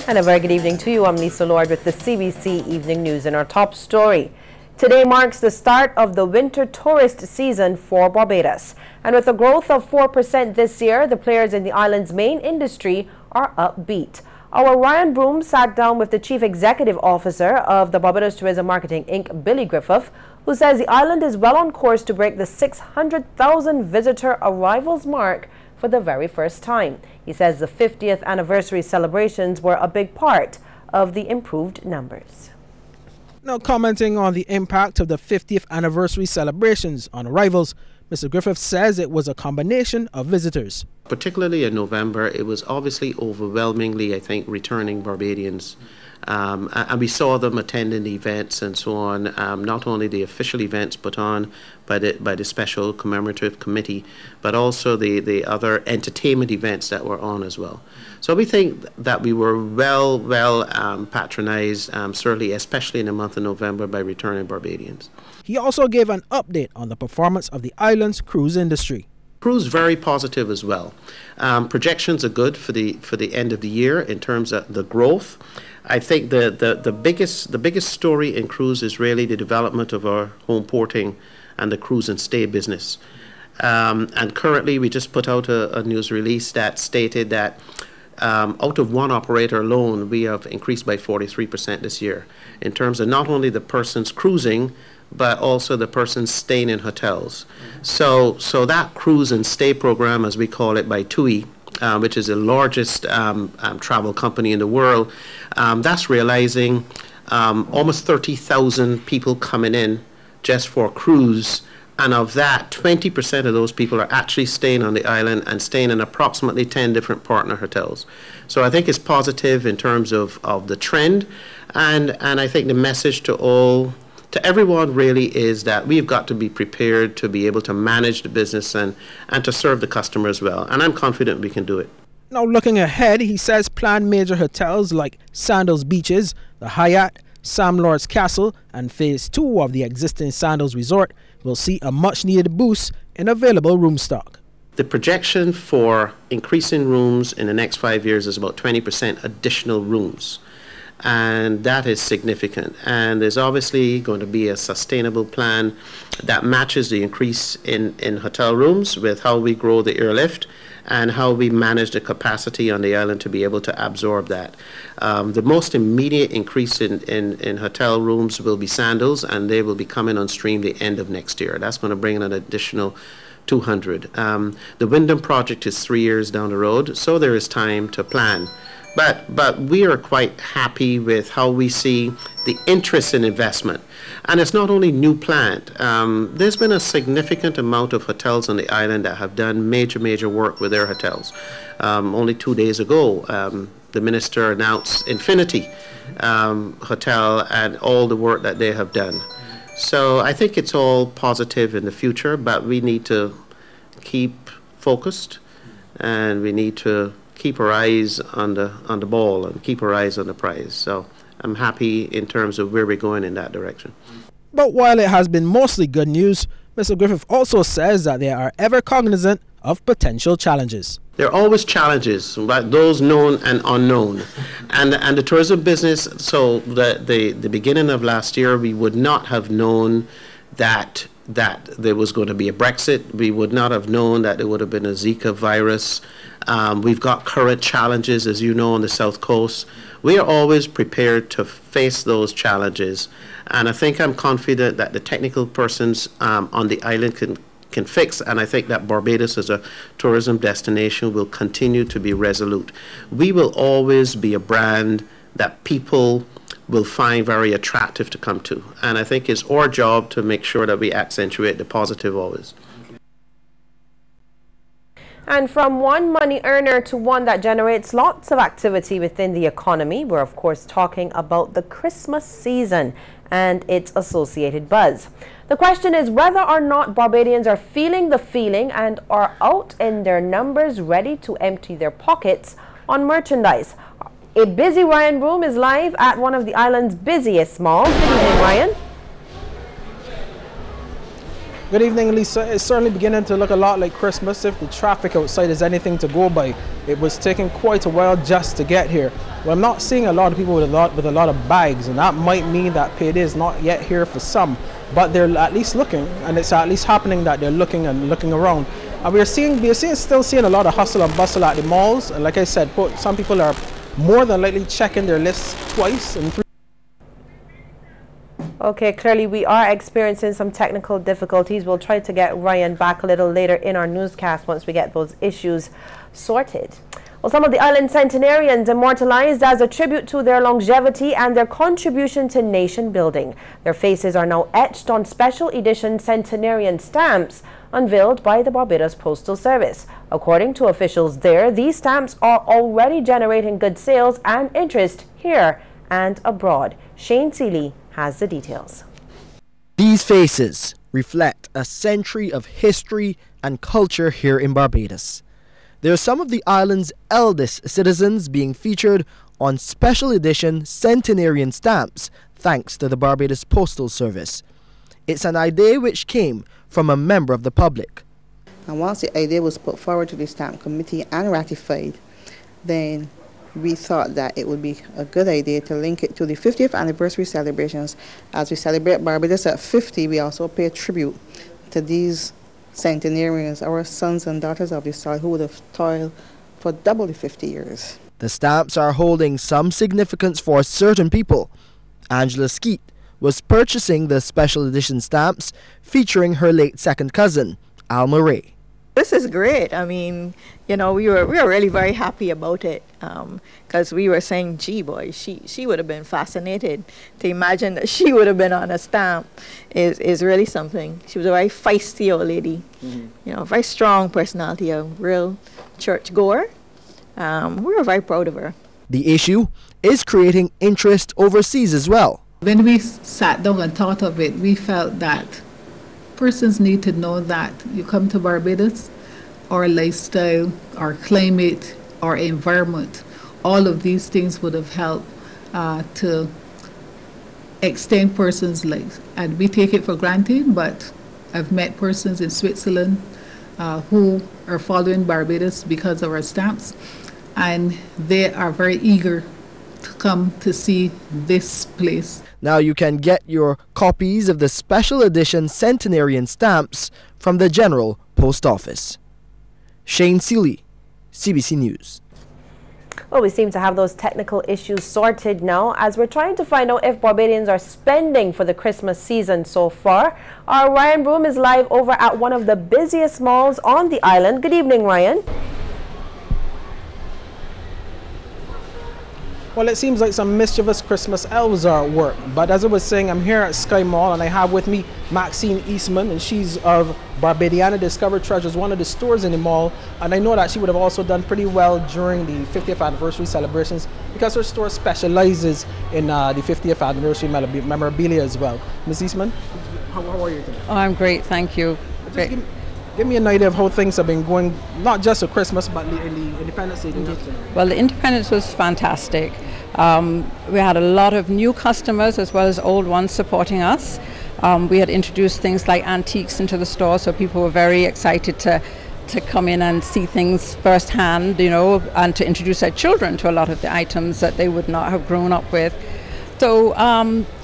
And a very good evening to you. I'm Lisa Lord with the CBC Evening News. And our top story. Today marks the start of the winter tourist season for Barbados. And with a growth of 4% this year, the players in the island's main industry are upbeat. Our Ryan Broom sat down with the Chief Executive Officer of the Barbados Tourism Marketing Inc., Billy Griffith, who says the island is well on course to break the 600,000 visitor arrivals mark for the very first time. He says the 50th anniversary celebrations were a big part of the improved numbers. Now, commenting on the impact of the 50th anniversary celebrations on arrivals, Mr. Griffith says it was a combination of visitors. Particularly in November, it was obviously overwhelmingly, I think, returning Barbadians. And we saw them attending the events and so on, not only the official events put on by the special commemorative committee, but also the other entertainment events that were on as well. So we think that we were well patronized, certainly, especially in the month of November, by returning Barbadians. He also gave an update on the performance of the island's cruise industry. Cruise very positive as well. Projections are good for the end of the year in terms of the growth. I think the biggest story in cruise is really the development of our home porting and the cruise and stay business. And currently, we just put out a news release that stated that out of one operator alone, we have increased by 43% this year in terms of not only the persons cruising, but also the persons staying in hotels. So that cruise and stay program, as we call it by TUI, which is the largest travel company in the world, that's realizing almost 30,000 people coming in just for cruise. And of that, 20% of those people are actually staying on the island and staying in approximately 10 different partner hotels. So I think it's positive in terms of the trend. And I think the message to everyone really is that we've got to be prepared to be able to manage the business and to serve the customers well. And I'm confident we can do it. Now, looking ahead, he says planned major hotels like Sandals Beaches, the Hyatt, Sam Lord's Castle, and Phase 2 of the existing Sandals Resort will see a much-needed boost in available room stock. The projection for increasing rooms in the next 5 years is about 20% additional rooms. And that is significant. And there's obviously going to be a sustainable plan that matches the increase in hotel rooms with how we grow the airlift and how we manage the capacity on the island to be able to absorb that. The most immediate increase in hotel rooms will be Sandals, and they will be coming on stream the end of next year. That's going to bring in an additional 200. The Wyndham project is 3 years down the road, so there is time to plan. But we are quite happy with how we see the interest in investment. And it's not only new plant. There's been a significant amount of hotels on the island that have done major work with their hotels. Only 2 days ago, the minister announced Infinity Hotel and all the work that they have done. So I think it's all positive in the future, but we need to keep focused and we need to keep our eyes on the ball and keep our eyes on the prize. So I'm happy in terms of where we're going in that direction. But while it has been mostly good news, Mr. Griffith also says that they are ever cognizant of potential challenges. There are always challenges, but those known and unknown. And the tourism business, so the beginning of last year, we would not have known that there was going to be a Brexit. We would not have known that there would have been a Zika virus. We've got current challenges, as you know, on the South Coast. We are always prepared to face those challenges. And I think I'm confident that the technical persons on the island can fix, and I think that Barbados as a tourism destination will continue to be resolute. We will always be a brand that people will find very attractive to come to. And I think it's our job to make sure that we accentuate the positive always. And from one money earner to one that generates lots of activity within the economy, we're of course talking about the Christmas season and its associated buzz. The question is whether or not Barbadians are feeling the feeling and are out in their numbers ready to empty their pockets on merchandise. A busy Ryan Broom is live at one of the island's busiest malls. Good evening, Ryan. Good evening, Lisa. It's certainly beginning to look a lot like Christmas. If the traffic outside is anything to go by, it was taking quite a while just to get here. Well, I'm not seeing a lot of people with a lot of bags, and that might mean that payday is not yet here for some. But they're at least looking, and it's at least happening that they're looking and looking around. And we're still seeing a lot of hustle and bustle at the malls. And like I said, some people are more than likely checking their lists twice and three. Okay, clearly we are experiencing some technical difficulties. We'll try to get Ryan back a little later in our newscast once we get those issues sorted. Well, some of the island centenarians immortalized as a tribute to their longevity and their contribution to nation building. Their faces are now etched on special edition centenarian stamps unveiled by the Barbados Postal Service. According to officials there, these stamps are already generating good sales and interest here and abroad. Shane Seeley has the details. These faces reflect a century of history and culture here in Barbados. They are some of the island's eldest citizens being featured on special edition centenarian stamps thanks to the Barbados Postal Service. It's an idea which came from a member of the public. And once the idea was put forward to the stamp committee and ratified, then we thought that it would be a good idea to link it to the 50th anniversary celebrations. As we celebrate Barbados at 50, we also pay tribute to these centenarians, our sons and daughters of the soil who would have toiled for double the 50 years. The stamps are holding some significance for certain people. Angela Skeet was purchasing the special edition stamps featuring her late second cousin, Alma Ray. This is great. I mean, you know, we were really very happy about it because we were saying, gee, boy, she would have been fascinated to imagine that she would have been on a stamp is really something. She was a very feisty old lady, you know, very strong personality, a real church goer. We were very proud of her. The issue is creating interest overseas as well. When we sat down and thought of it, we felt that persons need to know that you come to Barbados, our lifestyle, our climate, our environment, all of these things would have helped to extend persons' lives. And we take it for granted, but I've met persons in Switzerland who are following Barbados because of our stamps, and they are very eager to come to see this place. Now you can get your copies of the special edition centenarian stamps from the General Post Office. Shane Seeley, CBC News. Well, we seem to have those technical issues sorted now as we're trying to find out if Barbadians are spending for the Christmas season so far. Our Ryan Broom is live over at one of the busiest malls on the island. Good evening, Ryan. Well, it seems like some mischievous Christmas elves are at work. But as I was saying, I'm here at Sky Mall and I have with me Maxine Eastman, and she's of Barbadiana Discovered Treasures, one of the stores in the mall. And I know that she would have also done pretty well during the 50th anniversary celebrations because her store specializes in the 50th anniversary memorabilia as well. Ms. Eastman, how are you today? Oh, I'm great, thank you. Great. Give me an idea of how things have been going, not just for Christmas, but in the Independence Day. Well, the Independence was fantastic. We had a lot of new customers as well as old ones supporting us. We had introduced things like antiques into the store, so people were very excited to come in and see things firsthand, you know, and to introduce their children to a lot of the items that they would not have grown up with. So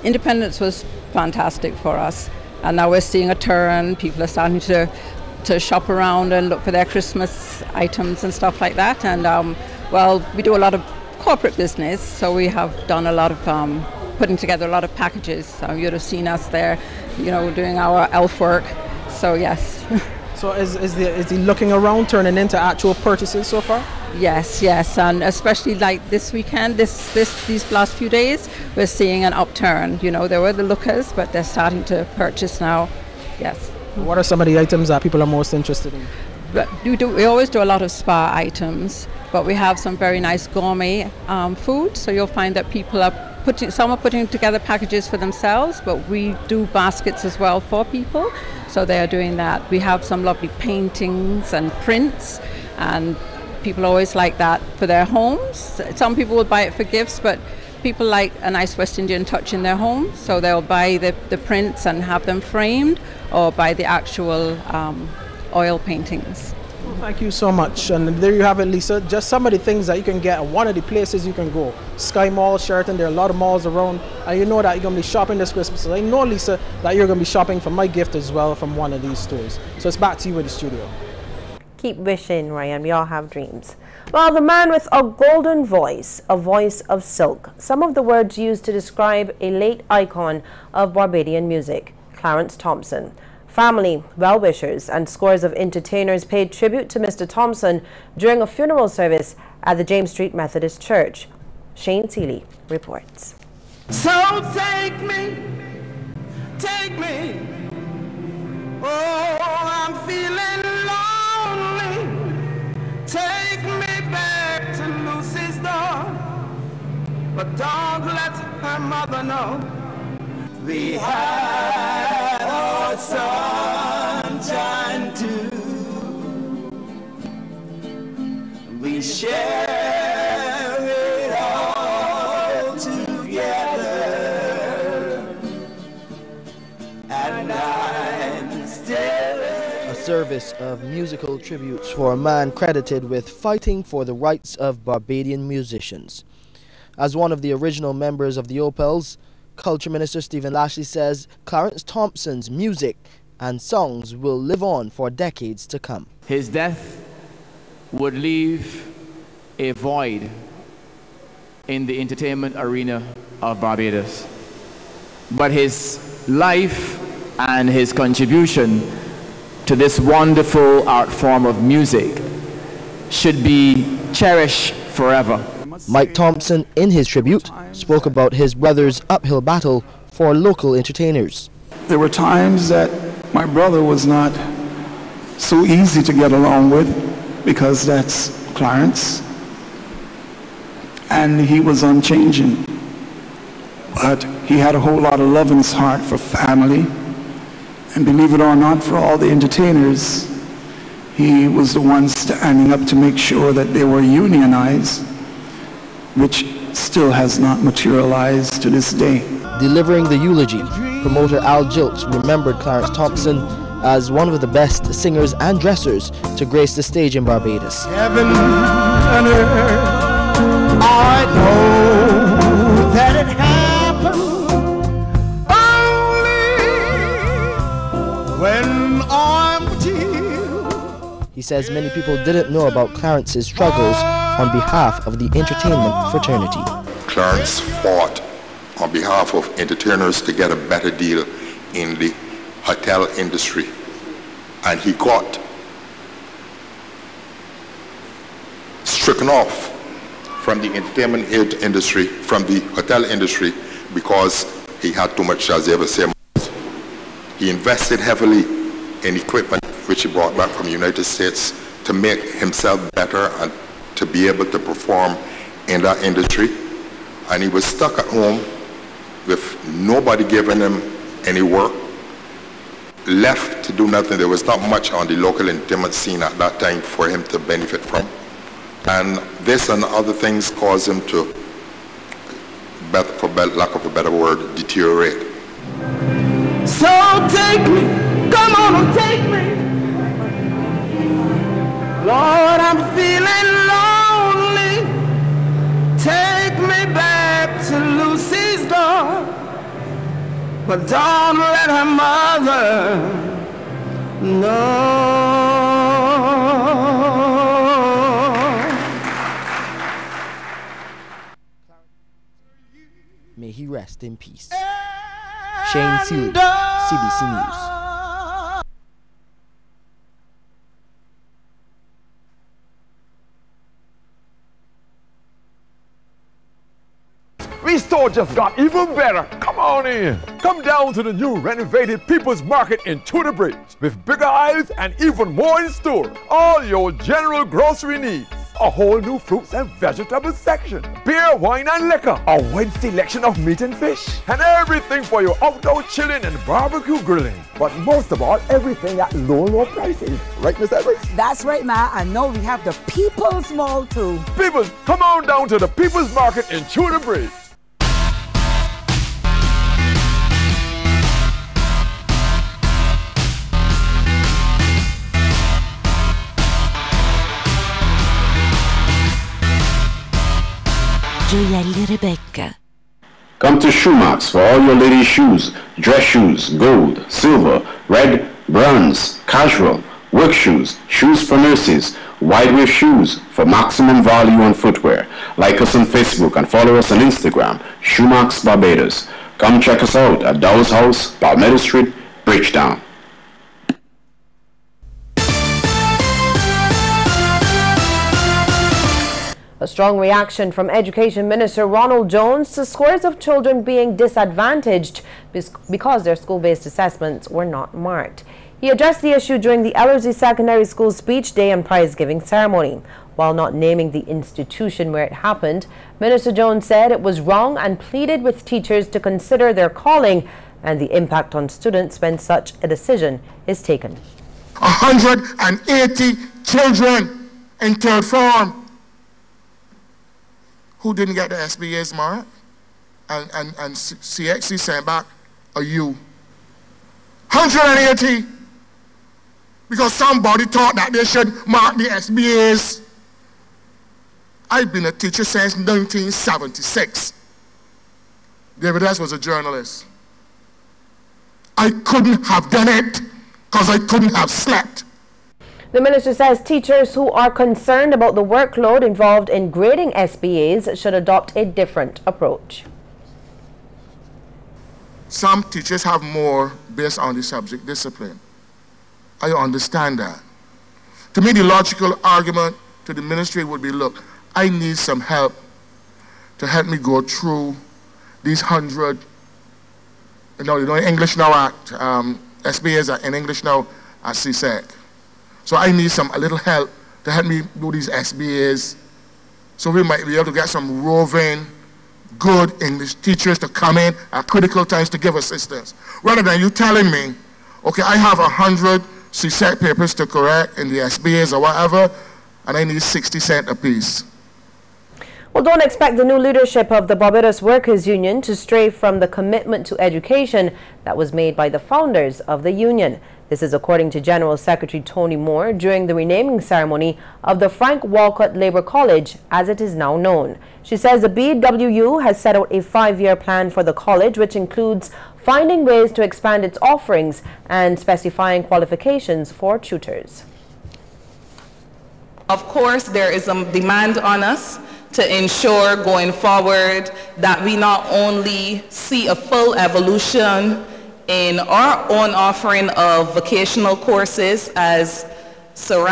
Independence was fantastic for us. And now we're seeing a turn. People are starting to shop around and look for their Christmas items and stuff like that. And well, we do a lot of corporate business, so we have done a lot of putting together a lot of packages. You'd have seen us there, you know, doing our elf work. So yes. So is the looking around turning into actual purchases so far? Yes, and especially like this weekend, these last few days, we're seeing an upturn. You know, there were the lookers, but they're starting to purchase now. Yes. What are some of the items that people are most interested in? We always do a lot of spa items, but we have some very nice gourmet food. So you'll find that people are putting together packages for themselves, but we do baskets as well for people. So they are doing that. We have some lovely paintings and prints, and people always like that for their homes. Some people will buy it for gifts, but people like a nice West Indian touch in their home, so they'll buy the prints and have them framed, or buy the actual oil paintings. Well, thank you so much. And there you have it, Lisa. Just some of the things that you can get at one of the places you can go. Sky Mall, Sheraton, there are a lot of malls around. And you know that you're going to be shopping this Christmas. So I know, Lisa, that you're going to be shopping for my gift as well from one of these stores. So it's back to you in the studio. Keep wishing, Ryan. We all have dreams. Well, the man with a golden voice, a voice of silk. Some of the words used to describe a late icon of Barbadian music, Clarence Thompson. Family, well-wishers, and scores of entertainers paid tribute to Mr. Thompson during a funeral service at the James Street Methodist Church. Shane Seeley reports. So take me, oh, I'm feeling lonely. Take me back to Lucy's door, but don't let her mother know. We had our sunshine too. We share it all together, and I'm still. A service of musical tributes for a man credited with fighting for the rights of Barbadian musicians. As one of the original members of the Opals, Culture Minister Stephen Lashley says Clarence Thompson's music and songs will live on for decades to come. His death would leave a void in the entertainment arena of Barbados. But his life and his contribution to this wonderful art form of music should be cherished forever. Mike Thompson, in his tribute, spoke about his brother's uphill battle for local entertainers. There were times that my brother was not so easy to get along with, because that's Clarence, and he was unchanging. But he had a whole lot of love in his heart for family, and believe it or not, for all the entertainers, he was the one standing up to make sure that they were unionized, which still has not materialized to this day. Delivering the eulogy, promoter Al Jilts remembered Clarence Thompson as one of the best singers and dressers to grace the stage in Barbados. Heaven and earth, I know that it happened only when I'm with you. He says many people didn't know about Clarence's struggles on behalf of the entertainment fraternity. Clarence fought on behalf of entertainers to get a better deal in the hotel industry, and he got stricken off from the entertainment industry, from the hotel industry, because he had too much, shall I ever say. He invested heavily in equipment which he brought back from the United States to make himself better and to be able to perform in that industry. And he was stuck at home with nobody giving him any work, left to do nothing. There was not much on the local entertainment scene at that time for him to benefit from. And this and other things caused him to, for lack of a better word, deteriorate. So take me, come on and take me. Lord, I'm feeling lonely. Take me back to Lucy's door, but don't let her mother know. May he rest in peace. Shane Seeley, CBC News. We store just got even better. Come on in. Come down to the new renovated People's Market in Tudor Bridge with bigger aisles and even more in store. All your general grocery needs. A whole new fruits and vegetables section. Beer, wine and liquor. A wide selection of meat and fish. And everything for your outdoor chilling and barbecue grilling. But most of all, everything at low prices. Right, Miss Evans? That's right, Ma. I know we have the People's Mall too. People, come on down to the People's Market in Tudor Bridge. Gioielli Rebecca. Come to Shoemax for all your ladies' shoes, dress shoes, gold, silver, red, bronze, casual, work shoes, shoes for nurses, wide wave shoes for maximum value on footwear. Like us on Facebook and follow us on Instagram, Shoemax Barbados. Come check us out at Dow's House, Palmetto Street, Bridgetown. A strong reaction from Education Minister Ronald Jones to scores of children being disadvantaged because their school-based assessments were not marked. He addressed the issue during the Ellerslie Secondary School Speech Day and Prize-Giving Ceremony. While not naming the institution where it happened, Minister Jones said it was wrong and pleaded with teachers to consider their calling and the impact on students when such a decision is taken. 180 children in third form who didn't get the SBA's mark, and CXC sent back a U. 180, because somebody thought that they should mark the SBA's. I've been a teacher since 1976. David S. was a journalist. I couldn't have done it because I couldn't have slept. The minister says teachers who are concerned about the workload involved in grading SBAs should adopt a different approach. Some teachers have more based on the subject discipline. I understand that. To me, the logical argument to the ministry would be, look, I need some help to help me go through these 100, you know English now at SBAs are in English now at CSEC. So I need a little help to help me do these SBAs. So we might be able to get some roving, good English teachers to come in at critical times to give assistance. Rather than you telling me, okay, I have 100 CSEC papers to correct in the SBAs or whatever, and I need 60 cents a piece. Well, don't expect the new leadership of the Barbados Workers Union to stray from the commitment to education that was made by the founders of the union. This is according to General Secretary Tony Moore during the renaming ceremony of the Frank Walcott Labour College, as it is now known. She says the BWU has set out a 5-year plan for the college, which includes finding ways to expand its offerings and specifying qualifications for tutors. Of course, there is a demand on us to ensure going forward that we not only see a full evolution in our own offering of vocational courses, as Sir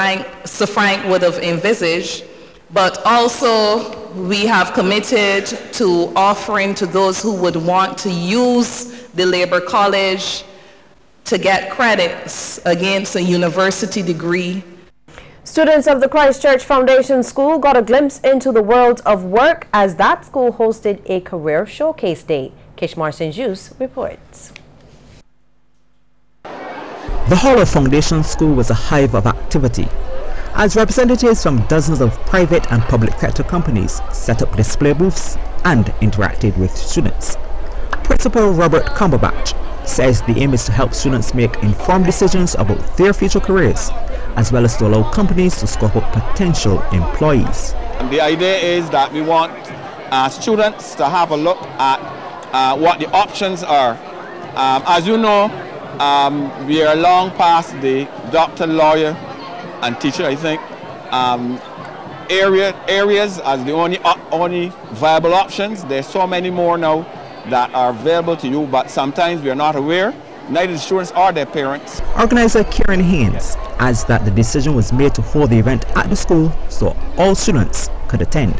Frank would have envisaged, but also we have committed to offering to those who would want to use the Labour College to get credits against a university degree. Students of the Christchurch Foundation School got a glimpse into the world of work as that school hosted a career showcase day. Kishmar St-Just reports. The Hall of Foundation School was a hive of activity, as representatives from dozens of private and public sector companies set up display booths and interacted with students. Principal Robert Cumberbatch says the aim is to help students make informed decisions about their future careers, as well as to allow companies to scope out potential employees. And the idea is that we want students to have a look at what the options are. As you know, we are long past the doctor, lawyer, and teacher, I think. Areas as the only viable options. There's so many more now that are available to you, but sometimes we are not aware, neither the students or their parents. Organizer Kieran Haynes adds that the decision was made to hold the event at the school so all students could attend.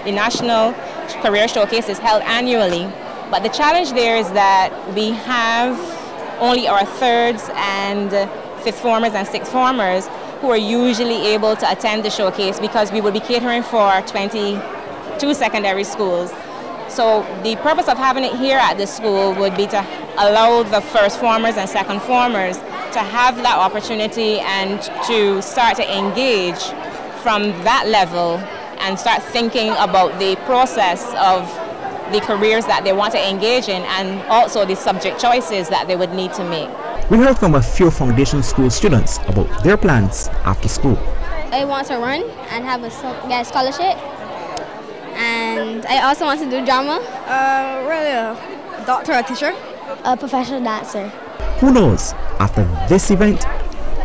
The National Career Showcase is held annually, but the challenge there is that we have only our thirds and fifth formers and sixth formers who are usually able to attend the showcase because we will be catering for 22 secondary schools. So the purpose of having it here at the school would be to allow the first formers and second formers to have that opportunity and to start to engage from that level and start thinking about the process of the careers that they want to engage in and also the subject choices that they would need to make. We heard from a few foundation school students about their plans after school. I want to run and have a scholarship and I also want to do drama. Really a doctor or teacher. A professional dancer. Who knows, after this event,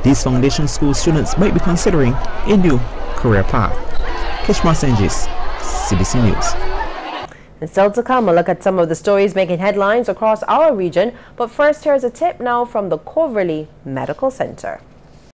these foundation school students might be considering a new career path. Kishma Senjis, CBC News. And still to come, a look at some of the stories making headlines across our region. But first, here's a tip now from the Coverley Medical Center.